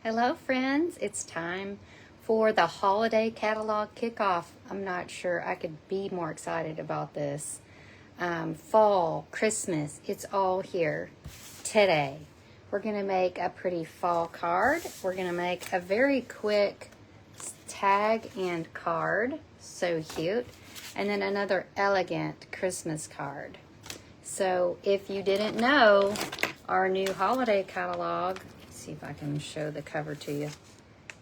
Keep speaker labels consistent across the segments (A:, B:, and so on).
A: Hello friends, it's time for the holiday catalog kickoff. I'm not sure I could be more excited about this. Fall, Christmas, it's all here today. We're going to make a pretty fall card. We're going to make a very quick tag and card. So cute. And then another elegant Christmas card. So if you didn't know, our new holiday catalog, see if I can show the cover to you,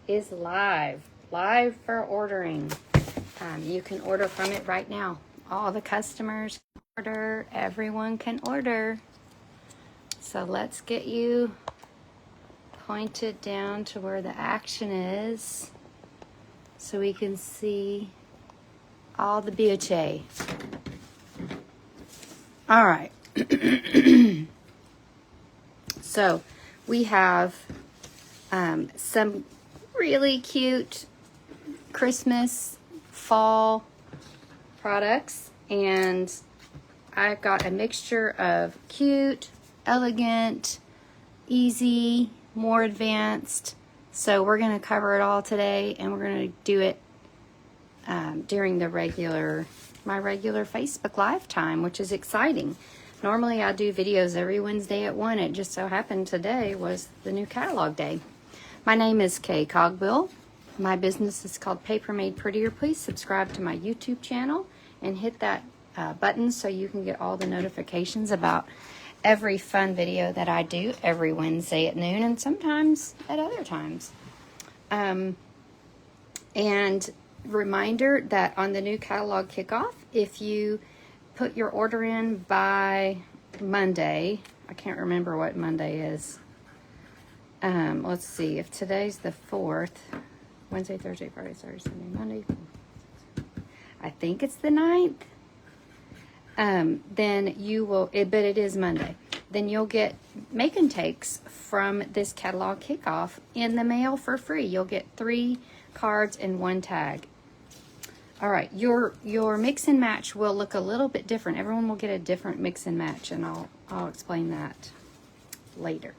A: is live for ordering. You can order from it right now. All the customers can order, everyone can order. So let's get you pointed down to where the action is so we can see all the beauty. All right. So we have some really cute Christmas fall products, and I've got a mixture of cute, elegant, easy, more advanced. So we're going to cover it all today, and we're going to do it during the my regular Facebook Live time, which is exciting. Normally I do videos every Wednesday at 1. It just so happened today was the new catalog day. My name is Cogbill. My business is called Paper Made Prettier. Please subscribe to my YouTube channel and hit that button so you can get all the notifications about every fun video that I do every Wednesday at noon and sometimes at other times. And reminder that on the new catalog kickoff, if you put your order in by Monday, I can't remember what Monday is. Let's see, if today's the 4th, Wednesday, Thursday, Friday, Saturday, Sunday, Monday, I think it's the 9th. Then you will, but it is Monday. Then you'll get make and takes from this catalog kickoff in the mail for free. You'll get 3 cards and 1 tag. All right, your mix and match will look a little bit different. Everyone will get a different mix and match, and I'll explain that later.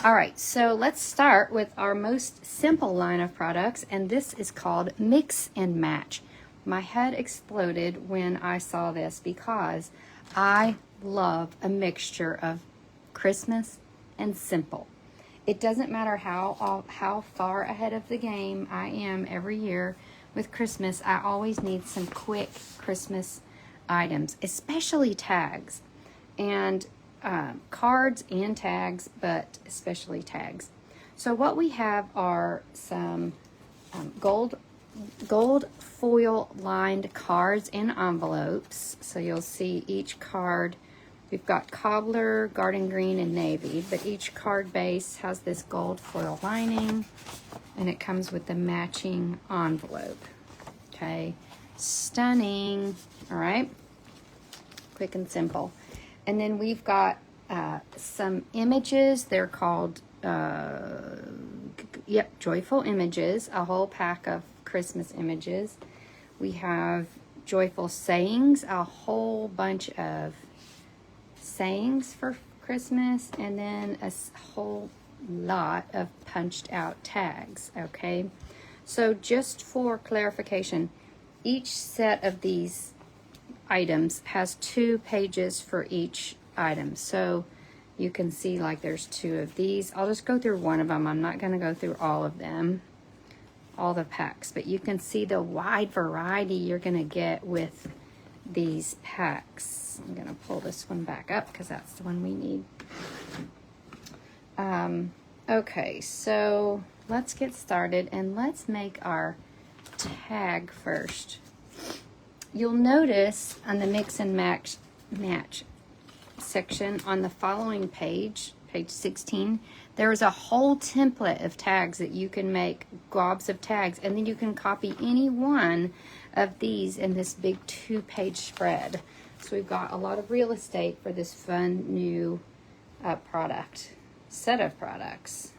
A: All right, so let's start with our most simple line of products, and this is called Mix and Match. My head exploded when I saw this because I love a mixture of Christmas and simple. It doesn't matter how far ahead of the game I am every year. With Christmas, I always need some quick Christmas items, especially tags and cards and tags, but especially tags. So what we have are some gold foil lined cards and envelopes. So you'll see each card. We've got cobbler, garden green, and navy, but each card base has this gold foil lining, and it comes with the matching envelope. Okay, stunning. All right, quick and simple. And then we've got some images. They're called joyful images, a whole pack of Christmas images. We have joyful sayings, a whole bunch of sayings for Christmas, and then a whole lot of punched out tags. Okay, so just for clarification, each set of these items has 2 pages for each item. So you can see like there's 2 of these. I'll just go through one of them. I'm not going to go through all of them, all the packs, but you can see the wide variety you're going to get with these packs. I'm going to pull this one back up because that's the one we need. Okay, so let's get started and let's make our tag first. You'll notice on the mix and match section on the following page 16, there is a whole template of tags that you can make, globs of tags, and then you can copy any one of these in this big 2-page spread. So we've got a lot of real estate for this fun new set of products.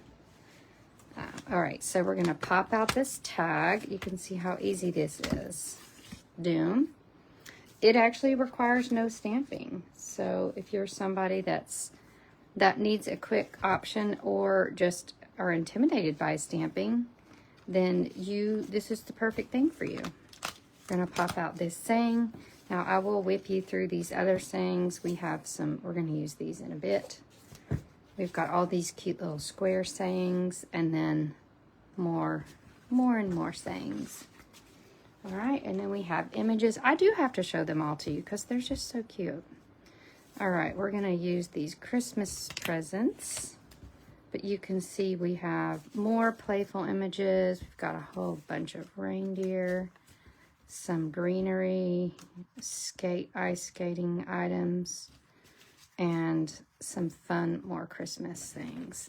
A: All right, so we're going to pop out this tag. You can see how easy this is. Doom. It actually requires no stamping. So if you're somebody that's that needs a quick option or just are intimidated by stamping, then this is the perfect thing for you. We're gonna pop out this saying. Now I will whip you through these other sayings. We're gonna use these in a bit. We've got all these cute little square sayings and then more and more sayings. All right, and then we have images. I do have to show them all to you because they're just so cute. All right, we're gonna use these Christmas presents, but you can see we have more playful images. We've got a whole bunch of reindeer, some greenery, ice skating items, and some fun, more Christmas things.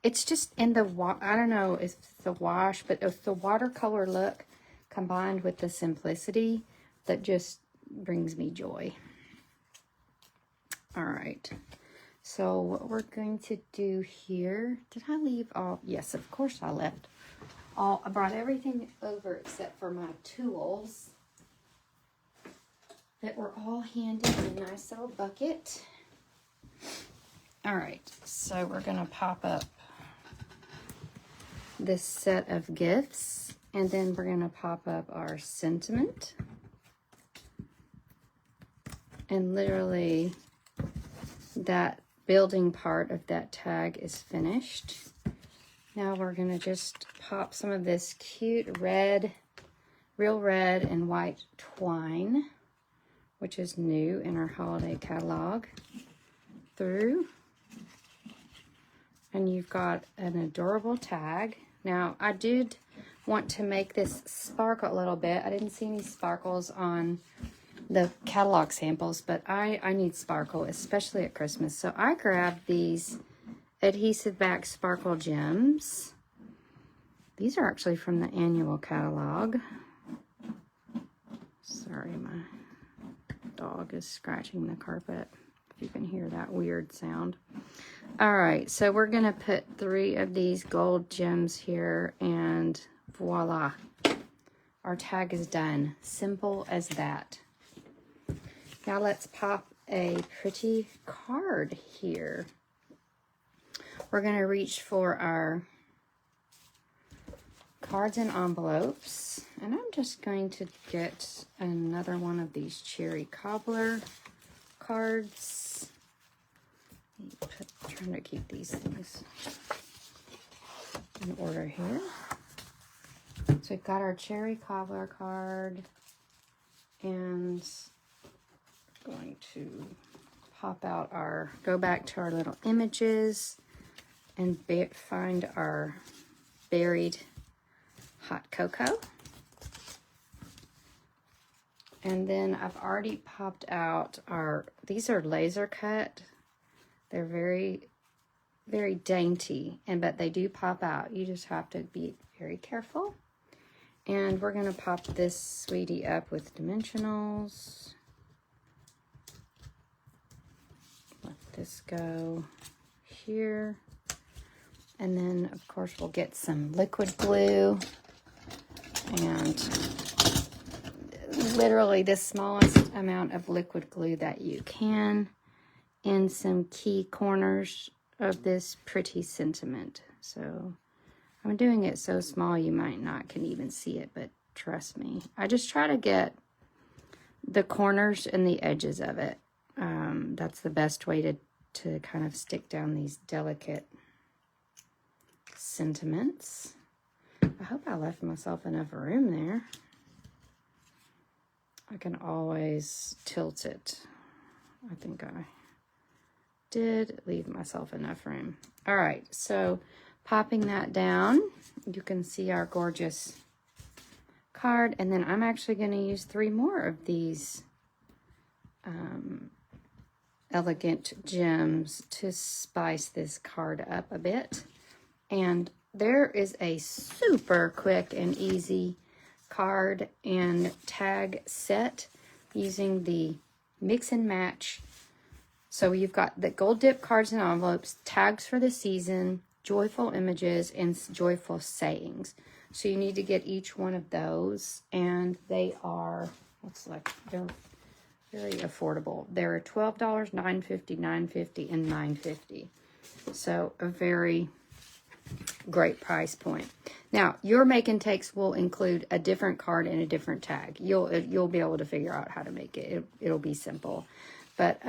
A: It's just in the, I don't know if it's the wash, but it's the watercolor look combined with the simplicity that just brings me joy. All right, so what we're going to do here, did I leave all? Yes, of course I left all. I brought everything over except for my tools that were all handy in a nice little bucket. All right, so we're gonna pop up this set of gifts, and then we're gonna pop up our sentiment. And literally that building part of that tag is finished. Now we're gonna just pop some of this cute red, real red and white twine, which is new in our holiday catalog, through. And you've got an adorable tag. Now I did want to make this sparkle a little bit. I didn't see any sparkles on the catalog samples, but I need sparkle, especially at Christmas. So I grabbed these adhesive back sparkle gems. These are actually from the annual catalog. Sorry, my dog is scratching the carpet. If you can hear that weird sound. All right, so we're gonna put 3 of these gold gems here, and voila, our tag is done. Simple as that. Now let's pop a pretty card here. We're gonna reach for our cards and envelopes, and I'm just going to get another one of these cherry cobbler cards. Trying to keep these things in order here. So we've got our cherry cobbler card, and going to pop out go back to our little images and find our buried hot cocoa. And then I've already popped out these are laser cut. They're very, very dainty, but they do pop out. You just have to be very careful. And we're gonna pop this sweetie up with dimensionals. Let this go here. And then, of course, we'll get some liquid glue. And literally the smallest amount of liquid glue that you can in some key corners of this pretty sentiment. So I'm doing it so small you might not can even see it, but trust me. I just try to get the corners and the edges of it. That's the best way to kind of stick down these delicate sentiments. I hope I left myself enough room there. I can always tilt it. I think I did leave myself enough room. All right, so popping that down, you can see our gorgeous card. And then I'm actually going to use 3 more of these elegant gems to spice this card up a bit. And there is a super quick and easy card and tag set using the mix and match. So you've got the gold dip cards and envelopes, tags for the season, joyful images, and joyful sayings. So you need to get each one of those, and they are, they're very affordable. They're $12, $9.50, $9.50, and $9.50. So a very great price point. Now, your make and takes will include a different card and a different tag. You'll be able to figure out how to make it. It'll be simple. But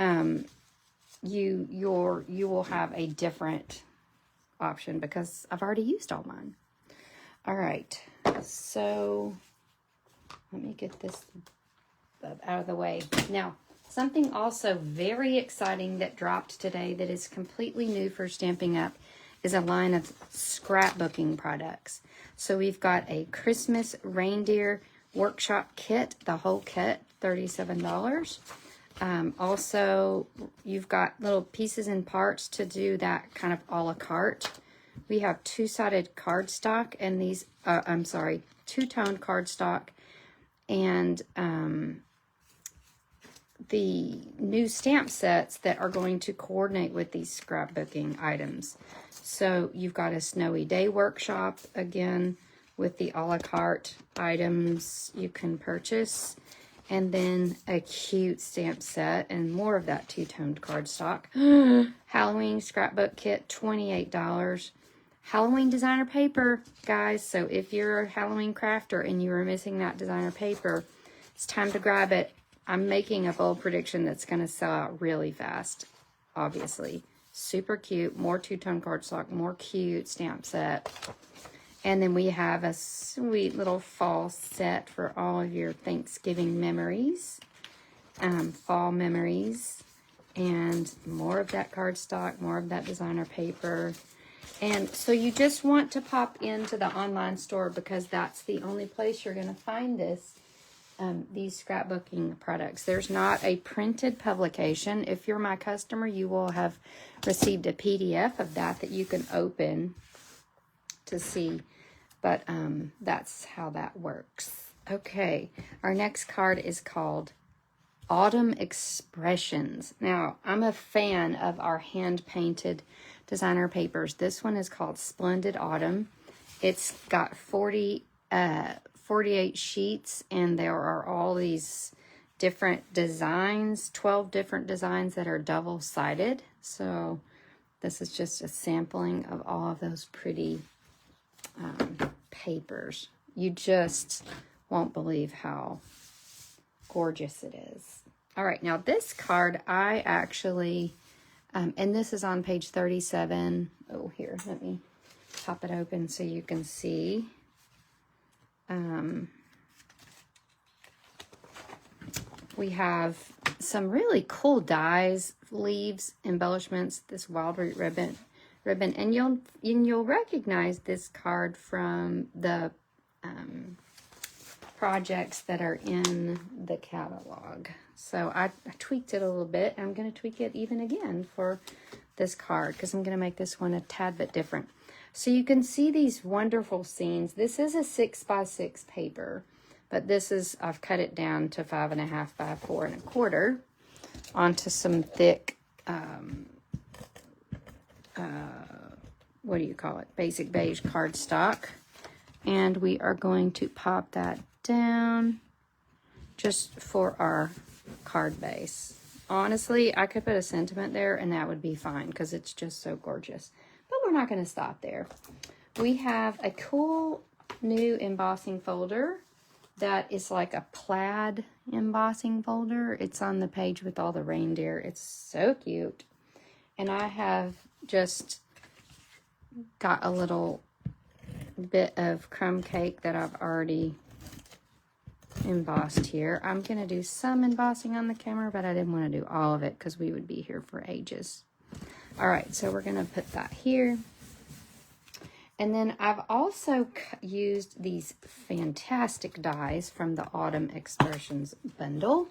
A: you will have a different option because I've already used all mine. All right. So let me get this out of the way. Now, something also very exciting that dropped today that is completely new for Stampin' Up! Is a line of scrapbooking products. So we've got a Christmas reindeer workshop kit, the whole kit, $37. Also, you've got little pieces and parts to do that kind of a la carte. We have two-sided cardstock and these, two-toned cardstock and the new stamp sets that are going to coordinate with these scrapbooking items. So you've got a snowy day workshop, again, with the a la carte items you can purchase. And then a cute stamp set and more of that two-toned cardstock. Halloween scrapbook kit, $28. Halloween designer paper, guys. So if you're a Halloween crafter and you were missing that designer paper, it's time to grab it. I'm making a bold prediction that's going to sell out really fast, obviously. Super cute. More two-tone cardstock, more cute stamp set. And then we have a sweet little fall set for all of your Thanksgiving memories, fall memories, and more of that cardstock, more of that designer paper. And so you just want to pop into the online store because that's the only place you're going to find this. These scrapbooking products. There's not a printed publication. If you're my customer, you will have received a PDF of that you can open to see. But that's how that works. Okay, our next card is called Autumn Expressions. Now, I'm a fan of our hand-painted designer papers. This one is called Splendid Autumn. It's got 48 sheets, and there are all these different designs, 12 different designs that are double-sided. So this is just a sampling of all of those pretty papers. You just won't believe how gorgeous it is. All right, now this card I actually, and this is on page 37. Oh, here, let me pop it open so you can see. We have some really cool dies, leaves, embellishments, this wild root ribbon, and you'll recognize this card from the projects that are in the catalog. So I tweaked it a little bit. I'm going to tweak it even again for this card because I'm going to make this one a tad bit different. So you can see these wonderful scenes. This is a 6x6 paper, but this is, I've cut it down to 5.5 by 4.25 onto some thick, what do you call it? Basic beige cardstock. And we are going to pop that down just for our card base. Honestly, I could put a sentiment there and that would be fine because it's just so gorgeous. But we're not going to stop there. We have a cool new embossing folder that is like a plaid embossing folder. It's on the page with all the reindeer. It's so cute. And I have just got a little bit of crumb cake that I've already embossed here. I'm going to do some embossing on the camera, but I didn't want to do all of it because we would be here for ages. All right, so we're going to put that here. And then I've also used these fantastic dies from the Autumn Expressions bundle.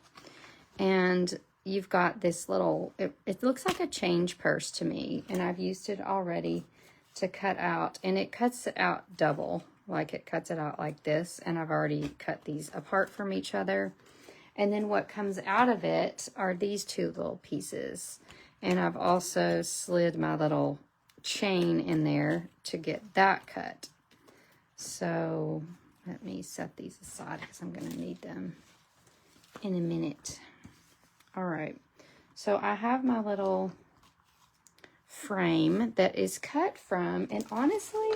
A: And you've got this little, it looks like a change purse to me. And I've used it already to cut out. And it cuts it out double, like it cuts it out like this. And I've already cut these apart from each other. And then what comes out of it are these two little pieces. And I've also slid my little chain in there to get that cut. So let me set these aside because I'm going to need them in a minute. All right. So I have my little frame that is cut from, and honestly,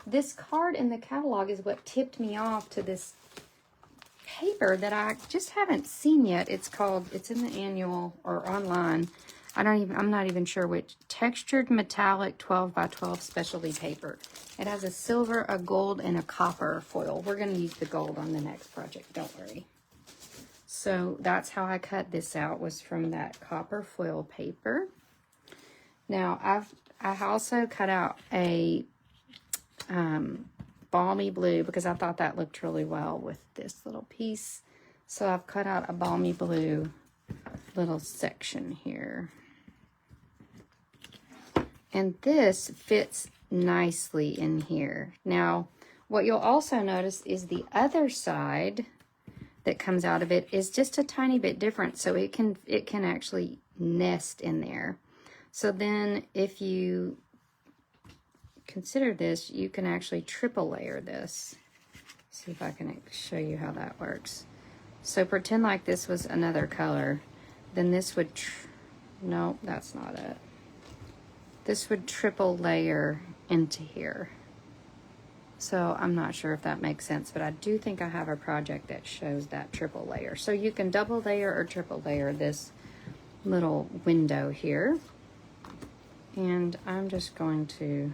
A: this card in the catalog is what tipped me off to this paper that I just haven't seen yet. It's in the annual or online. I'm not even sure which. Textured metallic 12 by 12 specialty paper. It has a silver, a gold, and a copper foil. We're going to use the gold on the next project, don't worry. So that's how I cut this out, was from that copper foil paper. Now I also cut out a balmy blue because I thought that looked really well with this little piece. So I've cut out a balmy blue little section here. And this fits nicely in here. Now, what you'll also notice is the other side that comes out of it is just a tiny bit different. So it can actually nest in there. So then if you consider this, you can actually triple layer this. See if I can show you how that works. So pretend like this was another color. Then this would, no, that's not it. This would triple layer into here. So I'm not sure if that makes sense, but I do think I have a project that shows that triple layer. So you can double layer or triple layer this little window here. And I'm just going to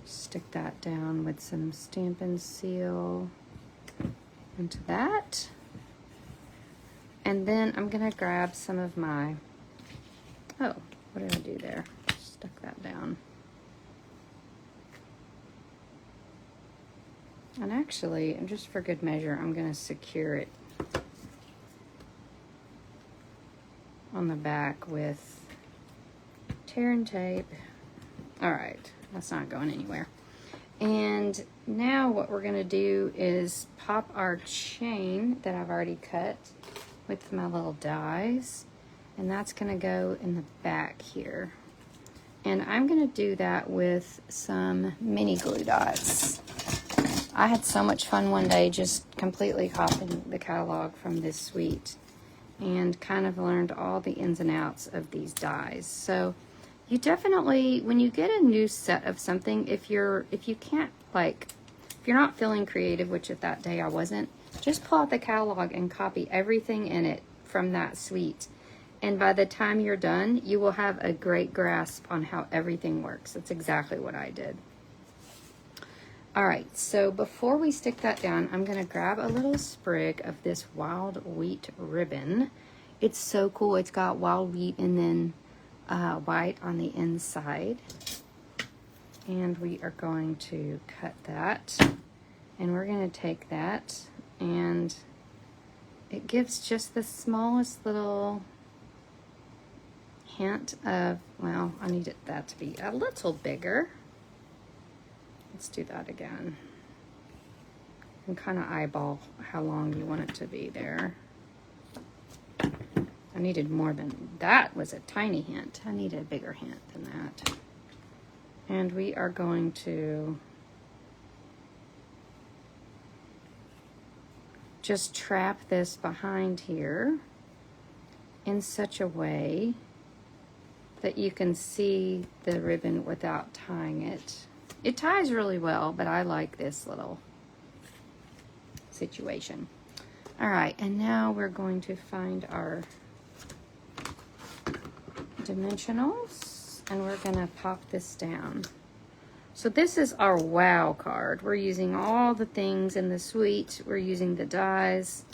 A: stick that down with some Stampin' Seal into that. And then I'm gonna grab some of my, oh, what did I do there? Stuck that down. And actually, just for good measure, I'm gonna secure it on the back with tear and tape. All right, that's not going anywhere. And now what we're gonna do is pop our chain that I've already cut with my little dies, and that's gonna go in the back here. And I'm gonna do that with some mini glue dots. I had so much fun one day just completely copying the catalog from this suite and kind of learned all the ins and outs of these dies. So you definitely, when you get a new set of something, if you're not feeling creative, which at that day I wasn't, just pull out the catalog and copy everything in it from that suite. And by the time you're done, you will have a great grasp on how everything works. That's exactly what I did. All right, so before we stick that down, I'm gonna grab a little sprig of this wild wheat ribbon. It's so cool. It's got wild wheat and then white on the inside. And we are going to cut that. And we're gonna take that, and it gives just the smallest little hint of, well, I needed that to be a little bigger. Let's do that again. And kind of eyeball how long you want it to be there. I needed more than that. Was a tiny hint. I needed a bigger hint than that. And we are going to just trap this behind here in such a way that you can see the ribbon without tying it. It ties really well, but I like this little situation. All right, and now we're going to find our dimensionals, and we're gonna pop this down. So this is our wow card. We're using all the things in the suite. We're using the dies,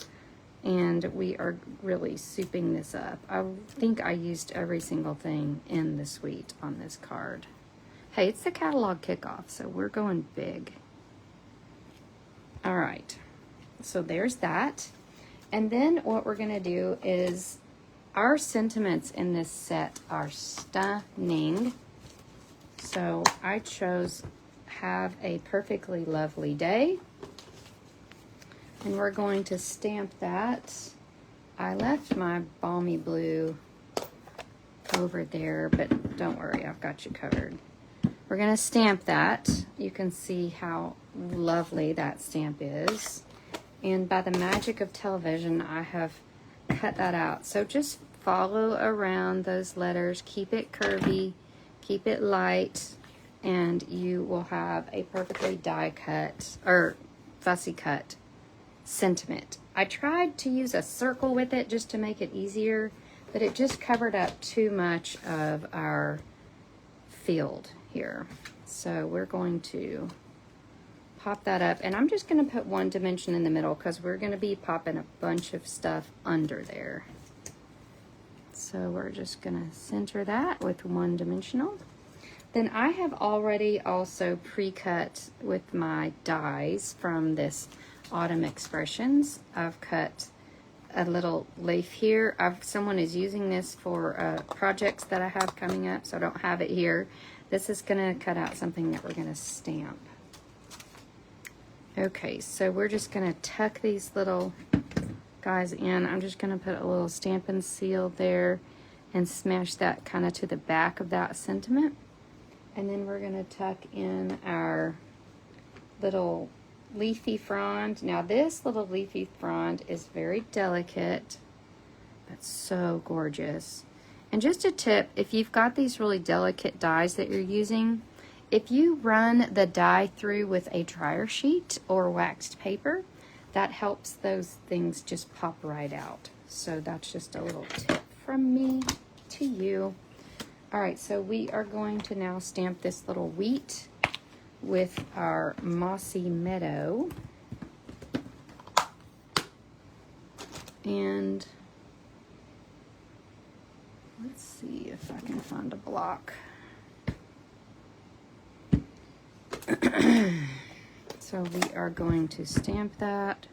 A: and we are really souping this up. I think I used every single thing in the suite on this card. Hey, it's the catalog kickoff, so we're going big. All right, so there's that. And then what we're gonna do is, our sentiments in this set are stunning. So I chose Have a Perfectly Lovely Day. And we're going to stamp that. I left my balmy blue over there, but don't worry, I've got you covered. We're gonna stamp that. You can see how lovely that stamp is. And by the magic of television, I have cut that out. So just follow around those letters. Keep it curvy, keep it light, and you will have a perfectly die cut or fussy cut sentiment. I tried to use a circle with it just to make it easier, but it just covered up too much of our field here. So we're going to pop that up, and I'm just going to put one dimension in the middle because we're going to be popping a bunch of stuff under there. So we're just going to center that with one dimensional. Then I have already also pre-cut with my dies from this Autumn Expressions. I've cut a little leaf here. Someone is using this for projects that I have coming up, so I don't have it here. This is going to cut out something that we're going to stamp. Okay, so we're just going to tuck these little guys in. I'm just going to put a little Stampin' Seal there and smash that kind of to the back of that sentiment. And then we're going to tuck in our little leafy frond. Now this little leafy frond is very delicate, but so gorgeous. And just a tip, if you've got these really delicate dies that you're using, if you run the die through with a dryer sheet or waxed paper, that helps those things just pop right out. So that's just a little tip from me to you. All right, so we are going to now stamp this little wheat with our Mossy Meadow. And let's see if I can find a block. So we are going to stamp that.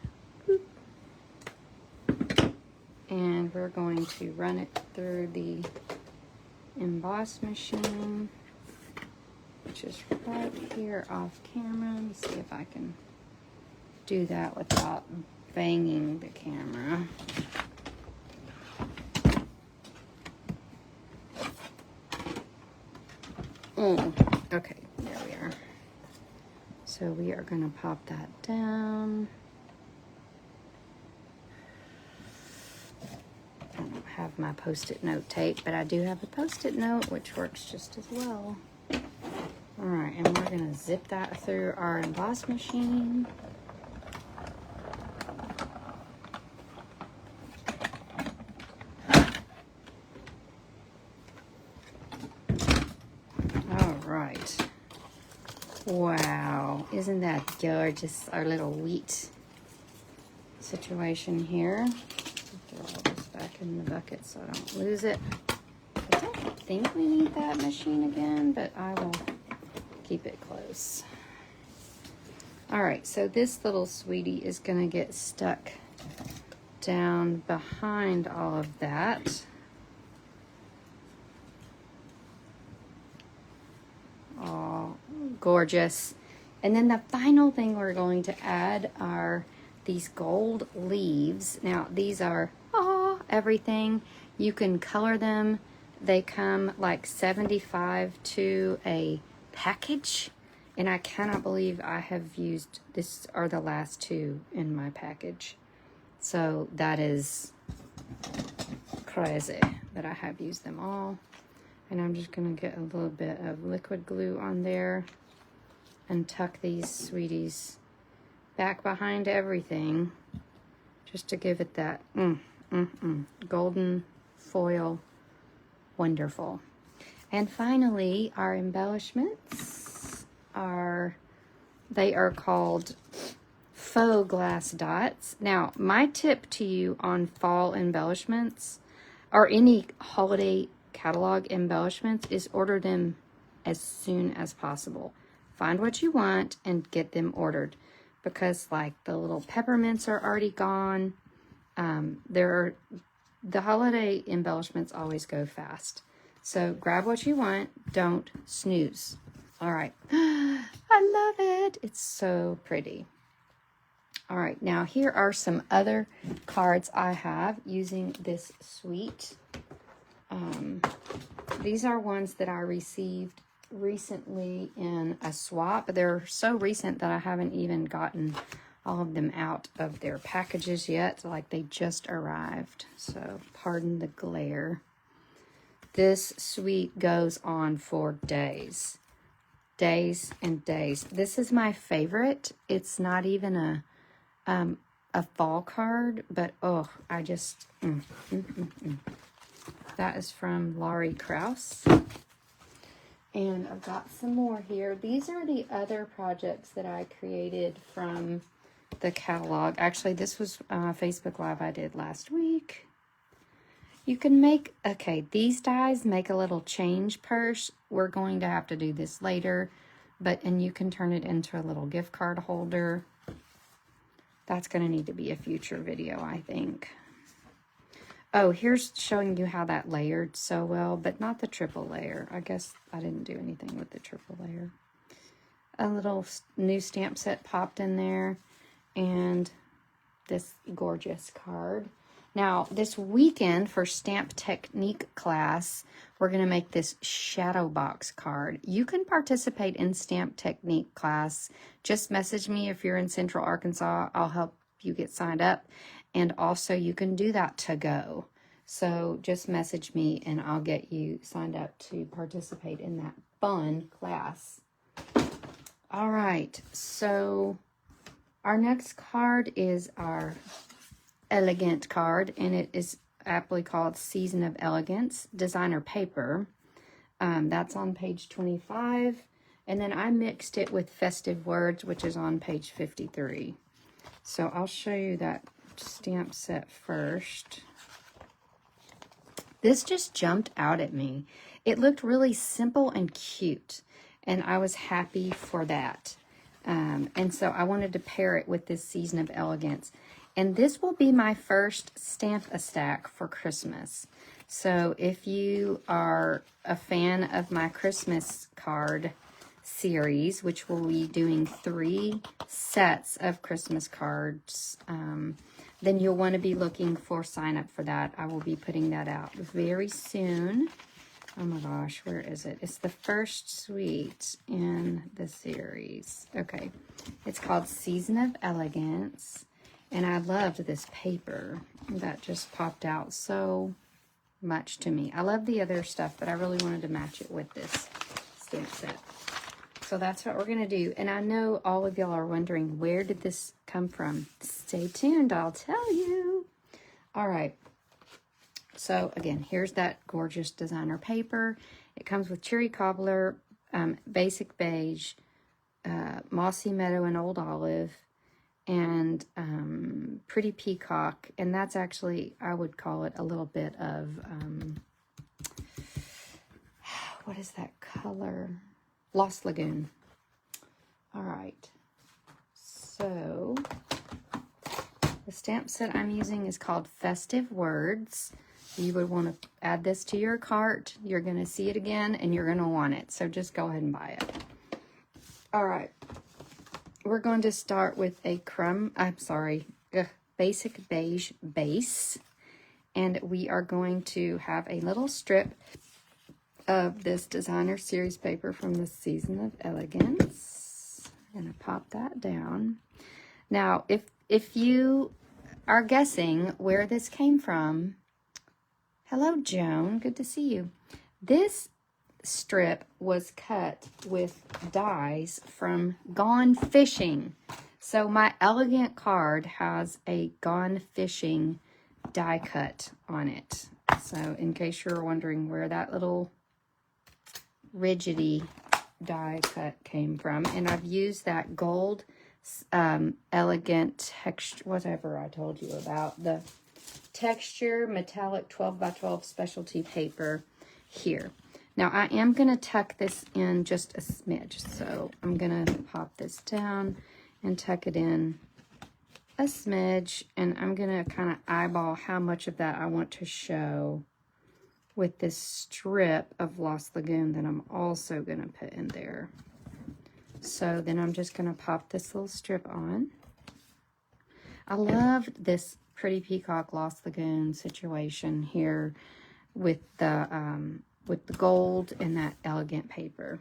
A: And we're going to run it through the emboss machine, which is right here off camera. Let me see if I can do that without banging the camera. Okay, there we are. So we are going to pop that down. I don't have my Post-it note tape, but I do have a Post-it note, which works just as well. All right, and we're going to zip that through our emboss machine. All right. Wow, isn't that gorgeous? Our little wheat situation here. Throw all this back in the bucket so I don't lose it. I don't think we need that machine again, but I will keep it close. All right, so this little sweetie is going to get stuck down behind all of that. Oh, gorgeous. And then the final thing we're going to add are these gold leaves. Now, these are everything. You can color them. They come like 75 to a package. And I cannot believe I have used this are the last two in my package. So that is crazy that I have used them all. And I'm just going to get a little bit of liquid glue on there and tuck these sweeties back behind everything just to give it that golden foil. Wonderful. And finally, our embellishments are called faux glass dots. Now, my tip to you on fall embellishments or any holiday catalog embellishments is order them as soon as possible. Find what you want and get them ordered, because like the little peppermints are already gone. The holiday embellishments always go fast. So grab what you want, don't snooze. All right. I love it. It's so pretty. All right, now here are some other cards I have using this suite. These are ones that I received recently in a swap. They're so recent that I haven't even gotten all of them out of their packages yet, like they just arrived. So pardon the glare. This suite goes on for days. Days and days. This is my favorite. It's not even a fall card, but oh, I just That is from Laurie Krause. And I've got some more here. These are the other projects that I created from the catalog. Actually, this was Facebook Live I did last week. You can make, okay, these dies make a little change purse. We're going to have to do this later, and you can turn it into a little gift card holder. That's going to need to be a future video, I think. Oh, here's showing you how that layered so well, but not the triple layer. I guess I didn't do anything with the triple layer. A little new stamp set popped in there, and this gorgeous card. Now, this weekend for Stamp Technique class, we're going to make this shadow box card. You can participate in Stamp Technique class. Just message me if you're in Central Arkansas. I'll help you get signed up. And also, you can do that to go. So just message me and I'll get you signed up to participate in that fun class. All right, so our next card is our Elegant card, and it is aptly called Season of Elegance Designer Paper. That's on page 25, and then I mixed it with Festive Words, which is on page 53. So I'll show you that stamp set first. This just jumped out at me. It looked really simple and cute, and I was happy for that. And so I wanted to pair it with this Season of Elegance. And this will be my first Stamp-A-Stack for Christmas. So if you are a fan of my Christmas card series, which will be doing 3 sets of Christmas cards, then you'll want to be looking for sign up for that. I will be putting that out very soon. Oh my gosh, where is it? It's the first suite in the series. Okay, it's called Season of Elegance. And I loved this paper. That just popped out so much to me. I love the other stuff, but I really wanted to match it with this stamp set. So that's what we're going to do. And I know all of y'all are wondering, where did this come from? Stay tuned, I'll tell you. All right. So again, here's that gorgeous designer paper. It comes with cherry cobbler, basic beige, mossy meadow and old olive, and pretty peacock. And that's actually, I would call it a little bit of, what is that color? Lost Lagoon. All right. So the stamp set I'm using is called Festive Words. You would want to add this to your cart. You're going to see it again and you're going to want it. So just go ahead and buy it. All right. We're going to start with a basic beige base. And we are going to have a little strip of this designer series paper from the Season of Elegance. I'm going to pop that down. Now, if you are guessing where this came from, hello, Joan. Good to see you. This strip was cut with dies from Gone Fishing. So my Elegant card has a Gone Fishing die cut on it. So in case you're wondering where that little rigidy die cut came from, and I've used that gold Elegant texture, whatever I told you about, the texture metallic 12 by 12 specialty paper here. Now I am going to tuck this in just a smidge, so I'm going to pop this down and tuck it in a smidge, and I'm going to kind of eyeball how much of that I want to show with this strip of Lost Lagoon that I'm also going to put in there. So then I'm just going to pop this little strip on. I love this pretty peacock Lost Lagoon situation here with the gold and that Elegant paper.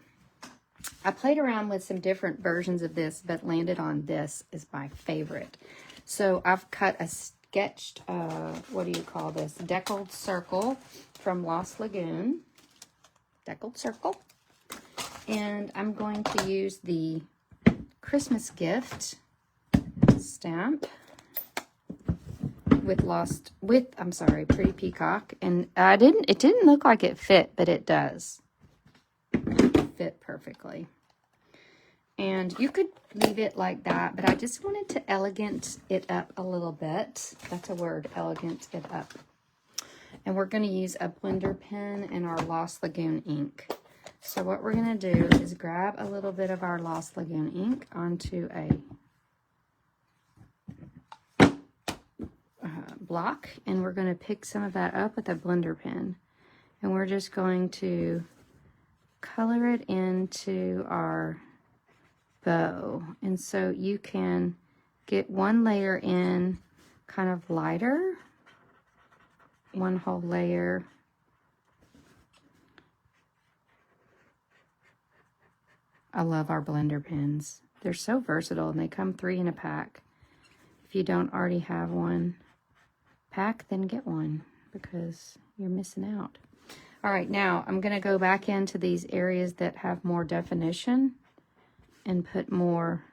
A: I played around with some different versions of this, but landed on this is my favorite. So I've cut a sketched, what do you call this? Deckled circle from Lost Lagoon. Deckled circle. And I'm going to use the Christmas gift stamp with Pretty Peacock. And it didn't look like it fit, but it does. It fit perfectly. And you could leave it like that, but I just wanted to elegant it up a little bit. That's a word, elegant it up. And we're going to use a blender pen and our Lost Lagoon ink. So what we're going to do is grab a little bit of our Lost Lagoon ink onto a block, and we're going to pick some of that up with a blender pen. And we're just going to color it into our bow. And so you can get one layer in kind of lighter, one whole layer. I love our blender pens. They're so versatile, and they come 3 in a pack. If you don't already have one pack, then get one, because you're missing out. All right, now I'm going to go back into these areas that have more definition and put more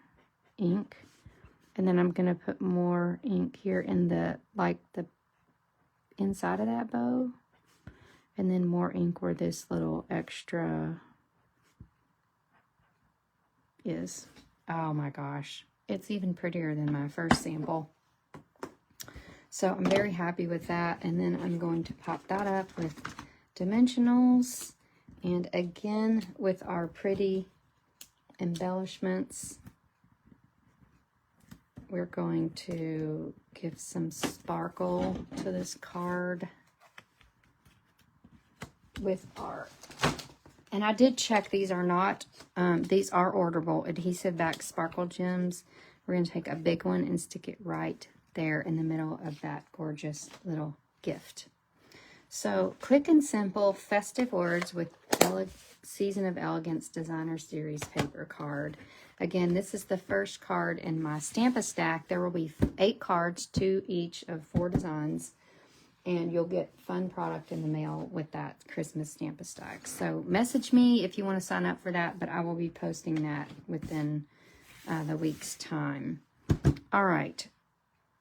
A: ink. And then I'm going to put more ink here in the inside of that bow. And then more ink where this little extra is. Oh my gosh. It's even prettier than my first sample. So I'm very happy with that. And then I'm going to pop that up with dimensionals. And again, with our pretty embellishments, we're going to give some sparkle to this card with our, and I did check, these are not, these are orderable adhesive back sparkle gems. We're going to take a big one and stick it right there in the middle of that gorgeous little gift. So quick and simple Festive Words with Season of Elegance Designer Series paper card. Again, this is the first card in my Stampa stack. There will be 8 cards, 2 each of 4 designs, and you'll get fun product in the mail with that Christmas Stampa stack. So message me if you want to sign up for that, but I will be posting that within the week's time. All right,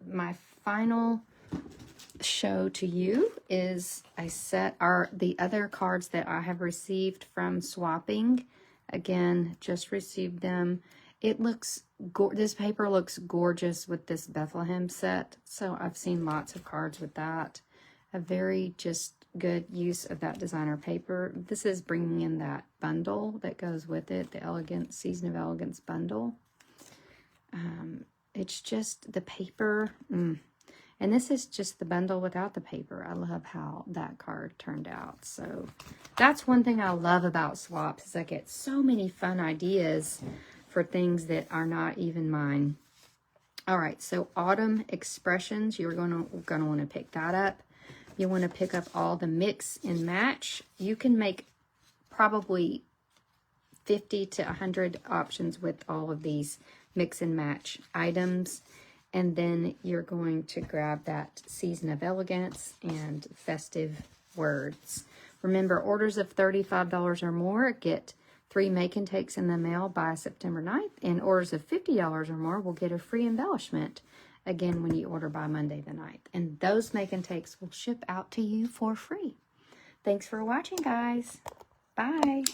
A: my final show to you is I set the other cards that I have received from swapping. Again, just received them. It looks this paper looks gorgeous with this Bethlehem set, so I've seen lots of cards with that. A very just good use of that designer paper. This is bringing in that bundle that goes with it, the Elegance Season of Elegance bundle. It's just the paper. And this is just the bundle without the paper. I love how that card turned out. So that's one thing I love about swaps, is I get so many fun ideas for things that are not even mine. All right, so Autumn Expressions, you're gonna want to pick that up. You want to pick up all the mix and match. You can make probably 50 to 100 options with all of these mix and match items. And then you're going to grab that Season of Elegance and Festive Words. Remember, orders of $35 or more get 3 make and takes in the mail by September 9th. And orders of $50 or more will get a free embellishment, again, when you order by Monday the 9th. And those make and takes will ship out to you for free. Thanks for watching, guys. Bye.